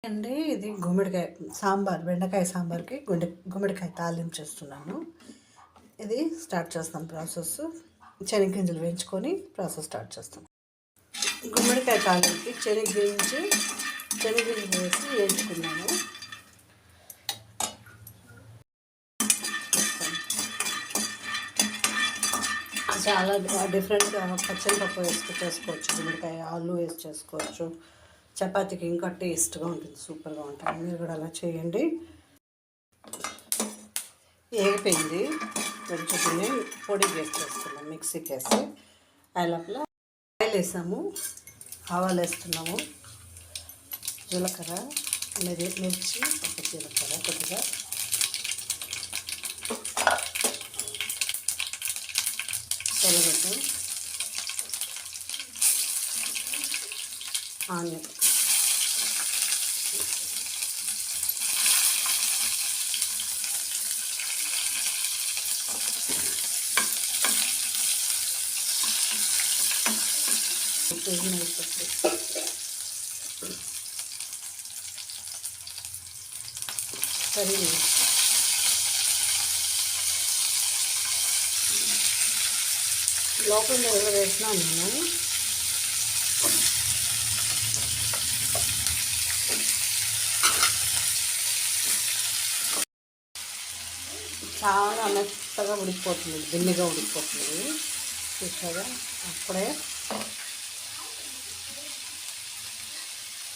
అండి ఇది గుమ్మడికాయ సాంబార్, బెండకాయ సాంబార్కి గుమ్మడికాయ తాలింపు చేస్తున్నాను. ఇది స్టార్ట్ చేస్తాం ప్రాసెస్. శనగగింజలు వేయించుకొని ప్రాసెస్ స్టార్ట్ చేస్తాం. గుమ్మడికాయ తాలింపుకి శనగగింజలు వేసి వేయించుకున్నాము. చాలా డిఫరెంట్గా పచ్చని పప్పు వేసుకు చేసుకోవచ్చు. గుమ్మడికాయ ఆలు వేసి చేసుకోవచ్చు. చపాతీకి ఇంకా టేస్ట్గా ఉంటుంది, సూపర్గా ఉంటుంది. మీరు కూడా అలా చేయండి. ఏగిపోయింది, కొంచెం పొడి వేసి చేస్తున్నాం మిక్సీకి వేసి. లోపల ఆయిల్ వేసాము, ఆవాలు వేస్తున్నాము, జీలకర్ర, మిర్చి, జీలకర్ర కొద్దిగా, తెల్లగడ్డ, ఆనియన్, కర్రీ లోపల మెరుగు వేసినాను నేను. చాలా మెత్తగా ఉడికిపోతుంది, గిన్నెగా ఉడికిపోతుంది. చూసాగా అప్పుడే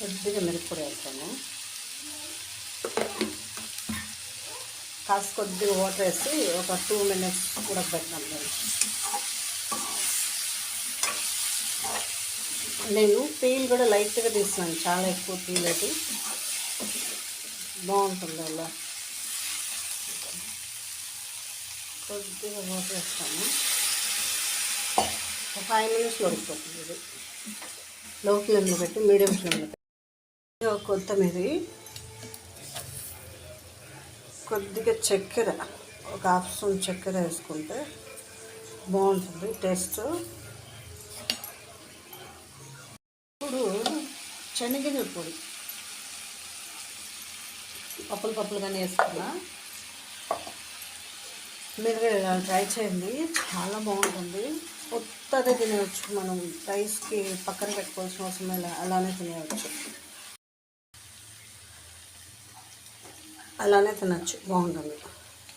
కొద్దిగా మిరప్పొడి వేస్తాను, కొద్దిగా వాటర్ వేసి ఒక 2 minutes ఉడకబెట్టినాను. నేను పీల్ కూడా లైట్గా తీస్తున్నాను, చాలా ఎక్కువ పీల్ అది బాగుంటుంది. అలా కొద్దిగా వాటర్ వేస్తాను. ఒక 5 minutes ఉడికిపోతుంది. ఇది లో ఫ్లేమ్లో పెట్టి మీడియం ఫ్లేమ్లో పెట్టి కొత్తిమీర, కొద్దిగా చక్కెర, ఒక 1/2 స్పూన్ చక్కెర వేసుకుంటే బాగుంటుంది టేస్ట్. ఇప్పుడు శనగగింజల పొడి పప్పులుగానే వేసుకున్నా. మీరు ఇలా ట్రై చేయండి, చాలా బాగుంటుంది. కొత్తగా తినేయచ్చు, మనం రైస్కి పక్కన పెట్టుకోవాల్సిన అవసరం అలానే తినేయచ్చు, అలానే తినచ్చు, బాగుంటుంది.